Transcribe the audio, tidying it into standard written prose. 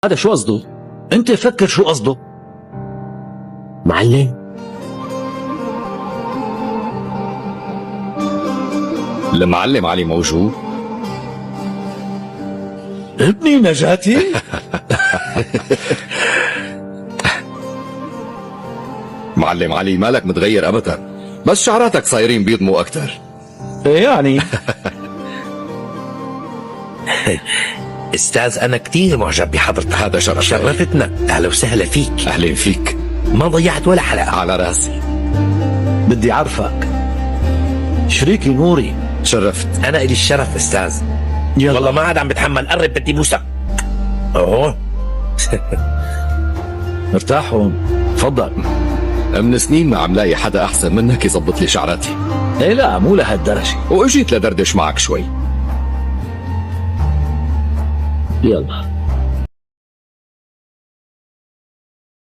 هذا شو قصده؟ انت فكر شو قصده. معلم المعلم علي موجود؟ ابني نجاتي. معلم علي مالك متغير ابدا، بس شعراتك صايرين بيض مو اكتر. يعني استاذ انا كثير معجب بحضرتك. هذا شرف. شرفتنا. اهلا وسهلا فيك. اهلين فيك. ما ضيعت ولا حلقه. على راسي. بدي اعرفك، شريكي نوري. شرفت. انا الي الشرف استاذ. يلا. والله ما عاد عم بتحمل، قرب بدي بوسك. اوه ارتاح هون، تفضل. من سنين ما عم لاقي حدا احسن منك يظبط لي شعراتي، ايه لا مو لهالدرجه. واجيت لدردش معك شوي. يلا